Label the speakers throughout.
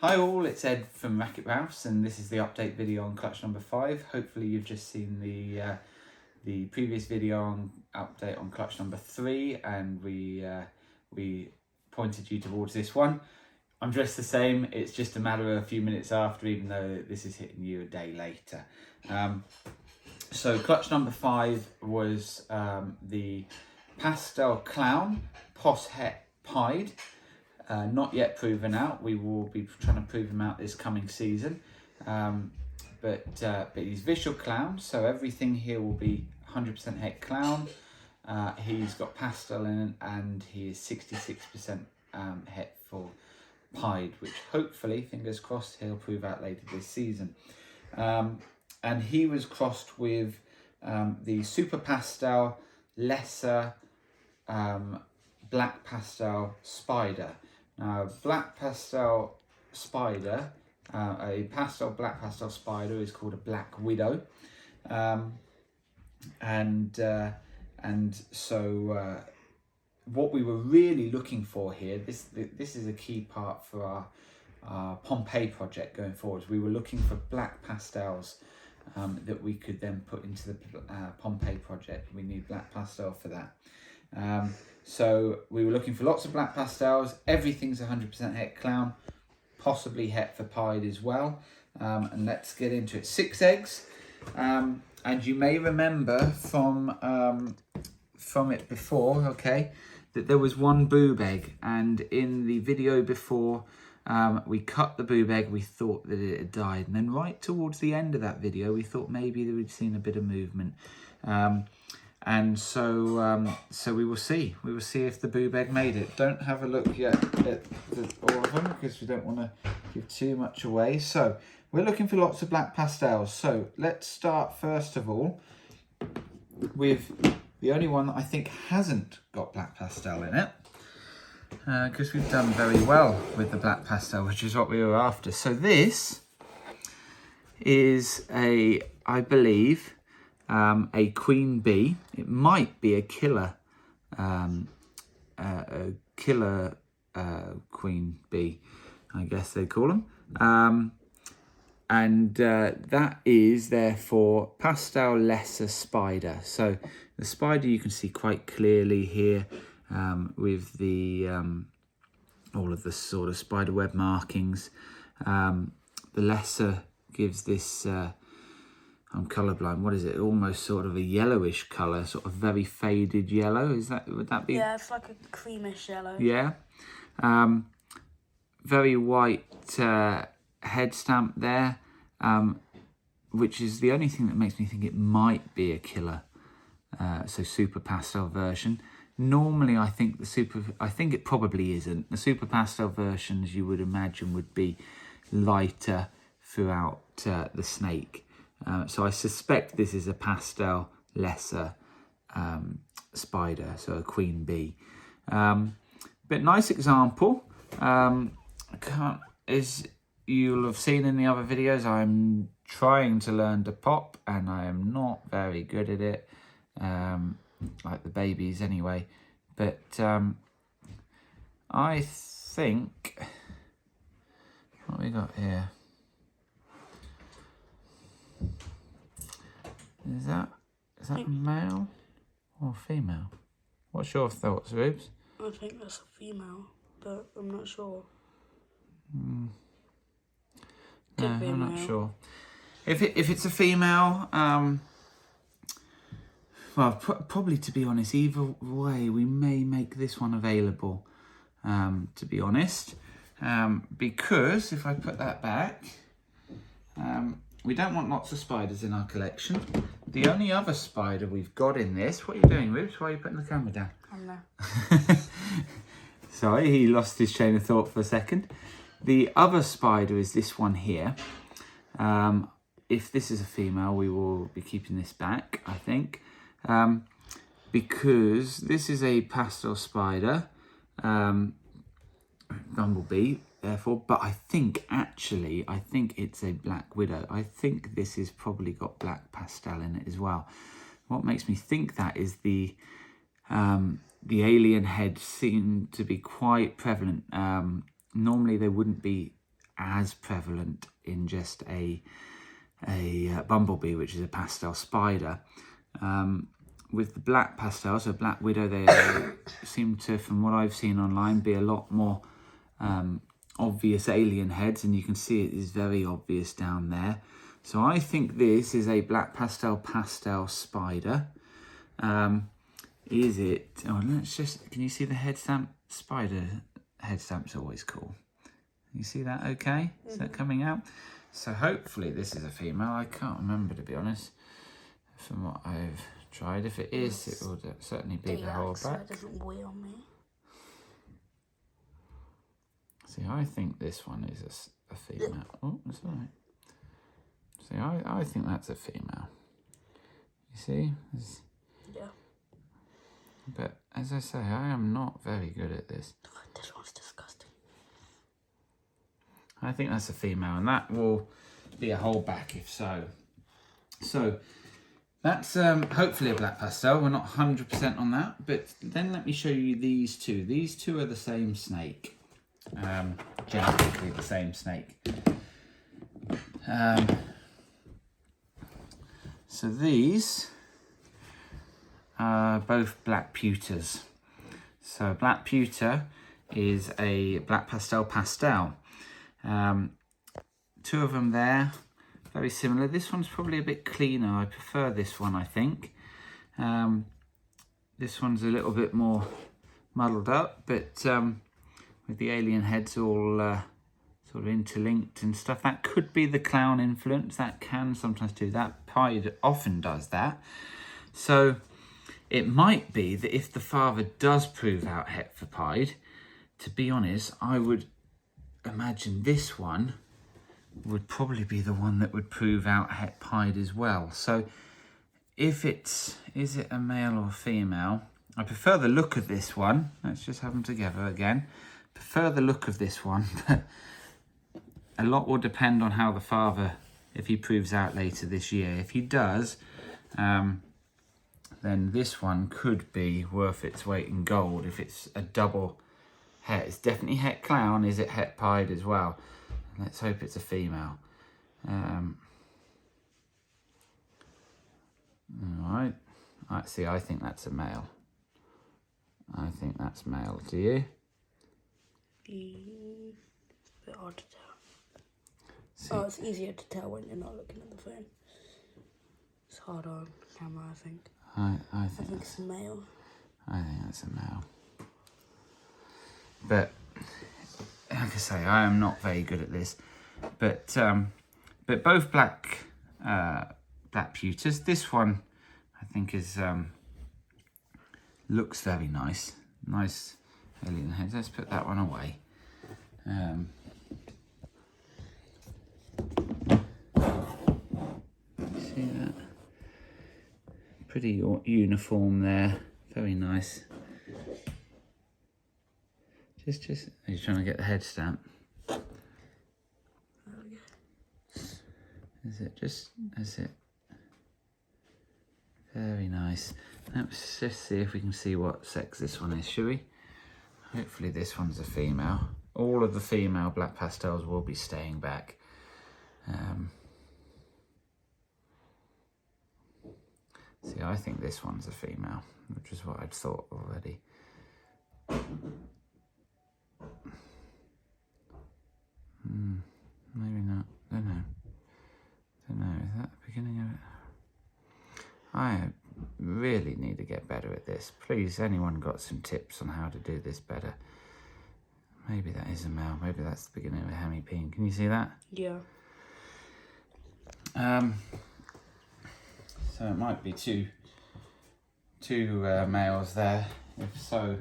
Speaker 1: Hi all, it's Ed from Racket Ralphs, and this is the update video on clutch number 5. Hopefully you've just seen the previous video on update on clutch number 3, and we pointed you towards this one. I'm dressed the same, it's just a matter of a few minutes after, even though this is hitting you a day later. So clutch number 5 was the Pastel Clown POS het pied. Not yet proven out. We will be trying to prove him out this coming season. But he's visual clown, so everything here will be 100% het clown. He's got pastel in it, and he is 66% het for pied, which hopefully, fingers crossed, he'll prove out later this season. And he was crossed with the Super Pastel Lesser Black Pastel Spider. Now, Black Pastel Spider, a pastel black pastel spider is called a Black Widow, and so what we were really looking for here, this is a key part for our Pompeii project going forward. We were looking for black pastels that we could then put into the Pompeii project. We need black pastel for that. So we were looking for lots of black pastels. Everything's 100% het clown, possibly het for pied as well. And let's get into it. 6 eggs. And you may remember from it before, okay, that there was 1 boob egg. And in the video before, we cut the boob egg, we thought that it had died. And then right towards the end of that video, we thought maybe that we'd seen a bit of movement. And so we will see. We will see if the boob egg made it. Don't have a look yet at all of them because we don't want to give too much away. So we're looking for lots of black pastels. So let's start first of all with the only one that I think hasn't got black pastel in it, because we've done very well with the black pastel, which is what we were after. So this is I believe, a queen bee. It might be a killer queen bee, I guess they call them. And that is therefore Pastel Lesser Spider. So the spider you can see quite clearly here, with the all of the sort of spider web markings. The lesser gives this I'm colourblind. What is it? Almost sort of a yellowish colour, sort of very faded yellow. Would that be?
Speaker 2: Yeah, it's like a creamish yellow.
Speaker 1: Yeah. Very white head stamp there, which is the only thing that makes me think it might be a killer. So super pastel version. Normally, I think it probably isn't. The super pastel versions, you would imagine, would be lighter throughout the snake. So I suspect this is a pastel lesser spider, so a queen bee. But nice example. As you'll have seen in the other videos, I'm trying to learn to pop, and I am not very good at it, like the babies anyway. But I think, what we got here? Is that male or female? What's your thoughts, Rubes?
Speaker 2: I think that's a female, but I'm not sure.
Speaker 1: No, I'm not sure. If it's a female, well, probably, to be honest, either way, we may make this one available, to be honest. Because if I put that back, we don't want lots of spiders in our collection. The only other spider we've got in this... What are you doing, Rubes? Why are you putting the camera down?
Speaker 2: I'm there.
Speaker 1: Sorry, he lost his chain of thought for a second. The other spider is this one here. If this is a female, we will be keeping this back, I think. Because this is a pastel spider, bumblebee, therefore, but I think it's a Black Widow. I think this has probably got black pastel in it as well. What makes me think that is the alien heads seem to be quite prevalent. Normally they wouldn't be as prevalent in just a bumblebee, which is a pastel spider. With the black pastels, so black widow, they seem to, from what I've seen online, be a lot more obvious alien heads, and you can see it is very obvious down there. So I think this is a black pastel spider. Is it? Oh, let's just. Can you see the head stamp? Spider head stamp's always cool. You see that? Okay, is that coming out? So hopefully this is a female. I can't remember, to be honest, from what I've tried. If it is, it will certainly be the whole back.
Speaker 2: It doesn't weigh on me.
Speaker 1: See, I think this one is a female. Oh, that's all right. See, I think that's a female. You see?
Speaker 2: Yeah.
Speaker 1: But as I say, I am not very good at this.
Speaker 2: This one's disgusting.
Speaker 1: I think that's a female, and that will be a whole back if so. So that's hopefully a black pastel. We're not 100% on that, but then let me show you these two. These two are the same snake, genetically the same snake. So these are both black pewters. So black pewter is a black pastel. Two of them there, very similar. This one's probably a bit cleaner. I prefer this one, I think. This one's a little bit more muddled up, but with the alien heads all sort of interlinked and stuff. That could be the clown influence. That can sometimes do that. Pied often does that. So it might be that if the father does prove out het for Pied, to be honest, I would imagine this one would probably be the one that would prove out het Pied as well. So if is it a male or female? I prefer the look of this one. Let's just have them together again. Prefer the look of this one, but a lot will depend on how the father, if he proves out later this year. If he does, then this one could be worth its weight in gold if it's a double het. It's definitely het clown. Is it het pied as well? Let's hope it's a female. Alright. See, I think that's a male. I think that's male. Do you?
Speaker 2: It's a bit hard to tell. Oh, it's easier to tell when you're not looking at the phone. It's hard on camera, I think.
Speaker 1: I
Speaker 2: think it's a male.
Speaker 1: I think that's a male. But like I say, I am not very good at this. But both black pewters. This one, I think, is looks very nice. Nice alien heads. Let's put that one away. See that? Pretty uniform there. Very nice. Just. Are you trying to get the head stamp? Is it just? Is it? Very nice. Let's just see if we can see what sex this one is, shall we? Hopefully this one's a female. All of the female black pastels will be staying back. See, I think this one's a female, which is what I'd thought already. Maybe not. Don't know. Is that the beginning of it? I really need to get better at this. Please, anyone got some tips on how to do this better? Maybe that is a male. Maybe that's the beginning of a hemipene. Can you see that?
Speaker 2: Yeah.
Speaker 1: So it might be two males there. If so,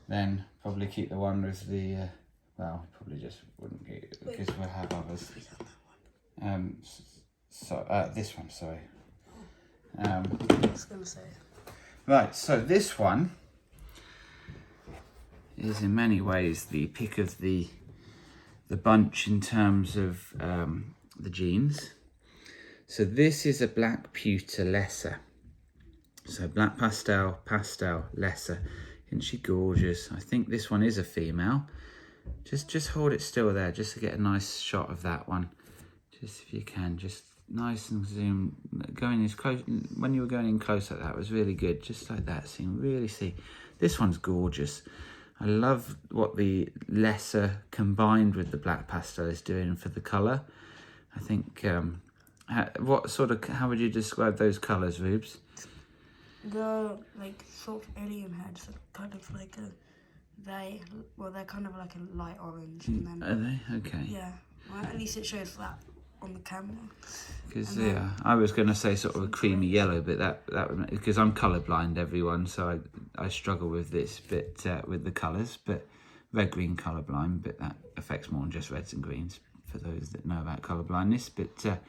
Speaker 1: then probably keep the one with the. Well, probably just wouldn't get because we'll have others. This one, sorry.
Speaker 2: I was gonna say.
Speaker 1: Right, so this one is in many ways the pick of the bunch in terms of the genes. So this is a black pewter lesser. So black pastel, lesser. Isn't she gorgeous? I think this one is a female. Just hold it still there, just to get a nice shot of that one. Just if you can, just nice and zoom, going as close, when you were going in close like that, it was really good, just like that, so you can really see. This one's gorgeous. I love what the lesser combined with the black pastel is doing for the colour. I think, how would you describe those colours, Rubes?
Speaker 2: The, like, sort of alien heads are kind of like they're kind of like a light orange, and then...
Speaker 1: Are they? Okay.
Speaker 2: Yeah, well, at least it shows that on the camera.
Speaker 1: Because yeah, I was going to say sort of a creamy yellow, but that would, because I'm colourblind, everyone, so I struggle with this bit with the colours, but red-green colourblind, but that affects more than just reds and greens for those that know about colourblindness. But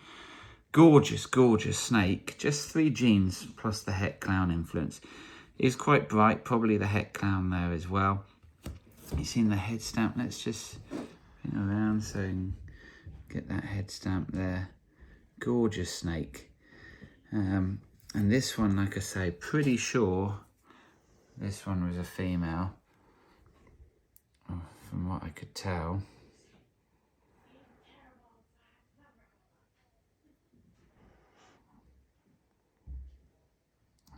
Speaker 1: gorgeous, gorgeous snake. Just 3 genes plus the het clown influence. Is quite bright, probably the het clown there as well. You've seen the head stamp. Let's just spin around so you can get that head stamp there. Gorgeous snake. And this one, like I say, pretty sure this one was a female, from what I could tell.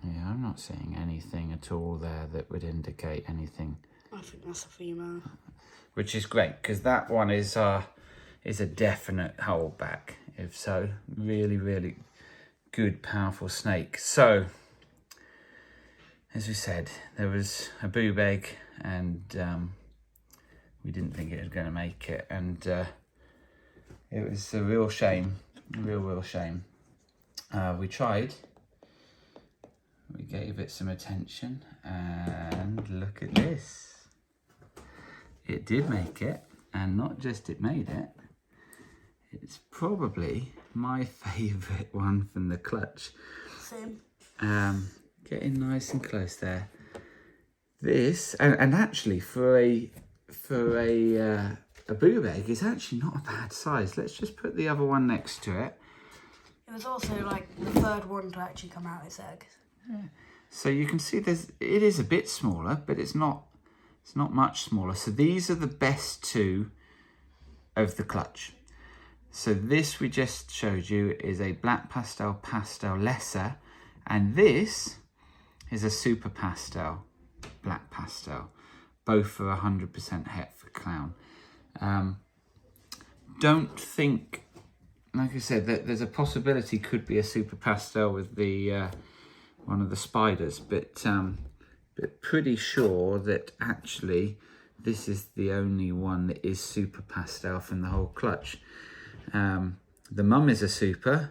Speaker 1: Yeah, I'm not seeing anything at all there that would indicate anything.
Speaker 2: I think that's a female.
Speaker 1: Which is great, because that one is a definite holdback. If so, really, really good, powerful snake. So, as we said, there was a boob egg, and we didn't think it was going to make it, and it was a real shame, real shame. We tried. We gave it some attention, and look at this. It did make it, and not just it made it, it's probably my favourite one from the clutch.
Speaker 2: Same.
Speaker 1: Getting nice and close there. This, and actually for a boob egg, is actually not a bad size. Let's just put the other one next to it.
Speaker 2: It was also like the third one to actually come out its egg.
Speaker 1: Yeah. So you can see it is a bit smaller, but it's not much smaller. So these are the best 2 of the clutch. So this we just showed you is a black pastel lesser, and this is a super pastel black pastel, both for 100% het for clown. Don't think, like I said, that there's a possibility could be a super pastel with the one of the spiders, but pretty sure that actually this is the only one that is super pastel from the whole clutch. The mum is a super,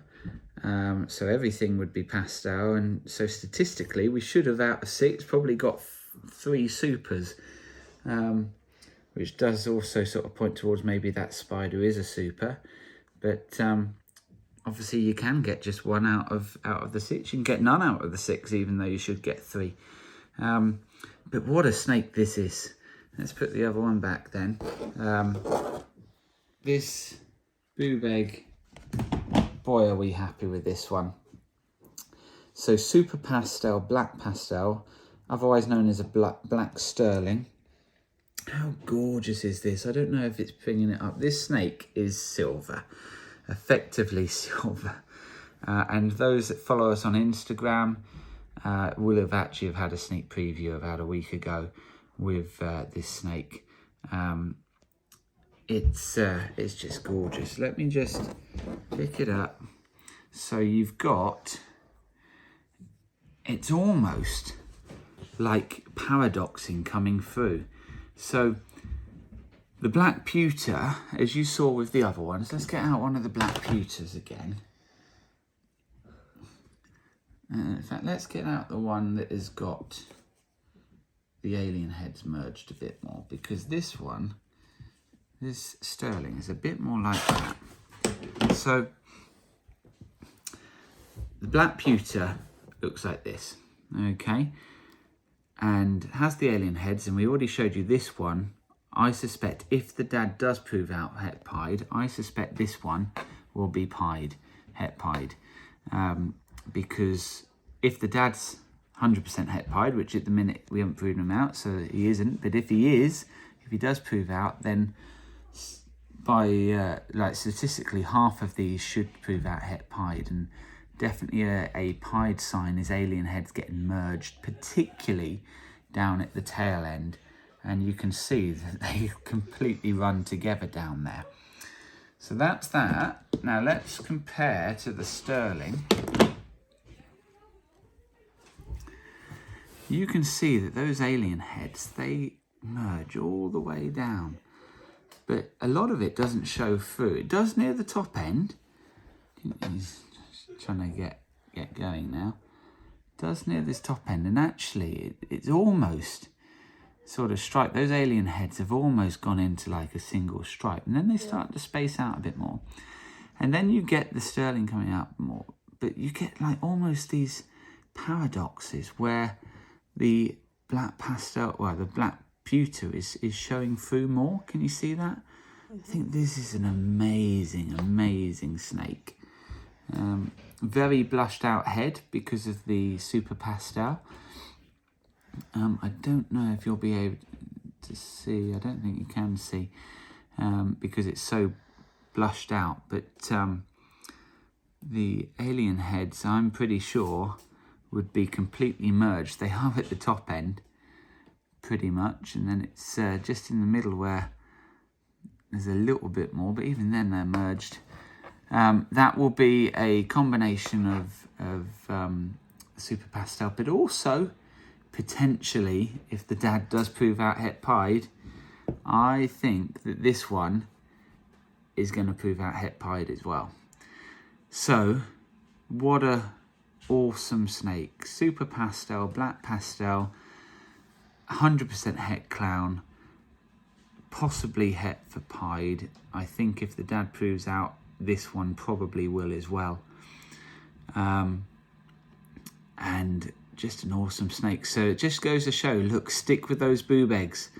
Speaker 1: so everything would be pastel, and so statistically we should have, out of 6, probably got 3 supers, which does also sort of point towards maybe that spider is a super, but obviously you can get just 1 out of the 6. You can get none out of the 6, even though you should get 3. But what a snake this is. Let's put the other one back then. This boob egg, boy are we happy with this one. So super pastel, black pastel, otherwise known as a black sterling. How gorgeous is this? I don't know if it's bringing it up. This snake is silver, effectively silver. And those that follow us on Instagram will have actually had a sneak preview about a week ago with this snake. It's just gorgeous. Let me just pick it up. So you've got, it's almost like paradoxing coming through. So the black pewter, as you saw with the other ones, let's get out one of the black pewters again. In fact, let's get out the one that has got the alien heads merged a bit more, because this one, this sterling, is a bit more like that. So the black pewter looks like this, okay, and has the alien heads, and we already showed you this one. I suspect if the dad does prove out het pied, I suspect this one will be pied, het pied, because if the dad's 100% het pied, which at the minute we haven't proven him out, so he isn't, but if he is, if he does prove out, then by like statistically half of these should prove out het pied, and definitely a pied sign is alien heads getting merged, particularly down at the tail end, and you can see that they completely run together down there. So that's that. Now let's compare to the sterling. You can see that those alien heads, they merge all the way down, but a lot of it doesn't show through. It does near the top end. He's trying to get going now. It does near this top end, and actually it's almost sort of stripe. Those alien heads have almost gone into like a single stripe, and then they start to space out a bit more, and then you get the sterling coming out more, but you get like almost these paradoxes where the black pastel, well, the black pewter is showing through more. Can you see that? I think this is an amazing snake. Very blushed out head because of the super pastel. I don't know if you'll be able to see. I don't think you can see because it's so blushed out. But the alien heads, I'm pretty sure, would be completely merged. They are at the top end, pretty much, and then it's just in the middle where there's a little bit more. But even then, they're merged. That will be a combination of super pastel, but also potentially, if the dad does prove out het pied, I think that this one is going to prove out het pied as well. So, what a awesome snake. Super pastel, black pastel, 100% het clown, possibly het for pied. I think if the dad proves out, this one probably will as well. And just an awesome snake. So it just goes to show, look, stick with those boob eggs.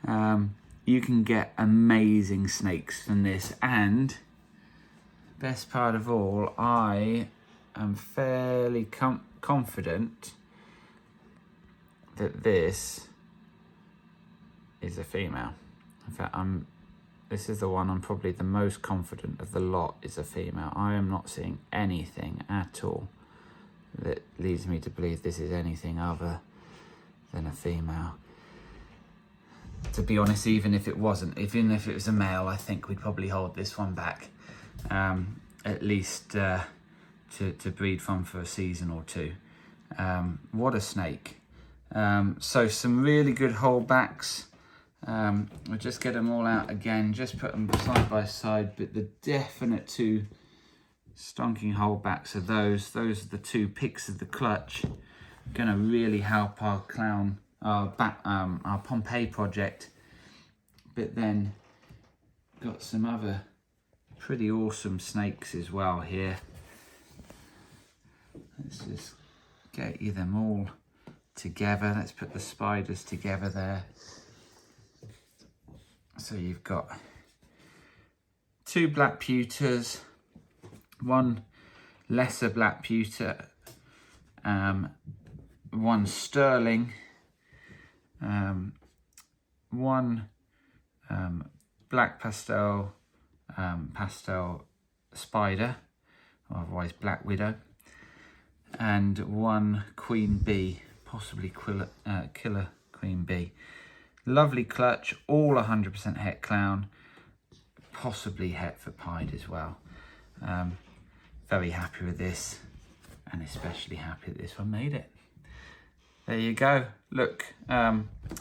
Speaker 1: You can get amazing snakes from this, and best part of all, I am fairly confident that this is a female. In fact, this is the one I'm probably the most confident of the lot is a female. I am not seeing anything at all that leads me to believe this is anything other than a female. To be honest, even if it wasn't, even if it was a male, I think we'd probably hold this one back, at least to breed from for a season or two. What a snake. So some really good holdbacks. We'll just get them all out again, just put them side by side, but the definite two stonking holdbacks are those are the two picks of the clutch. Going to really help our clown, our Pompeii project. But then got some other pretty awesome snakes as well here. Let's just get you them all together. Let's put the spiders together there. So you've got two black pewters, one lesser black pewter, one sterling, one black pastel spider, or otherwise black widow, and one queen bee, possibly killer queen bee. Lovely clutch, all 100% het clown, possibly het for pied as well. Very happy with this, and especially happy that this one made it. There you go. Look,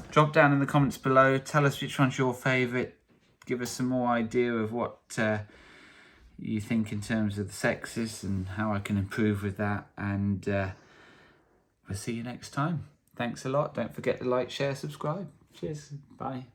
Speaker 1: drop down in the comments below, tell us which one's your favourite, give us some more idea of what you think in terms of the sexes and how I can improve with that, and we'll see you next time. Thanks a lot. Don't forget to like, share, subscribe. Cheers. Bye.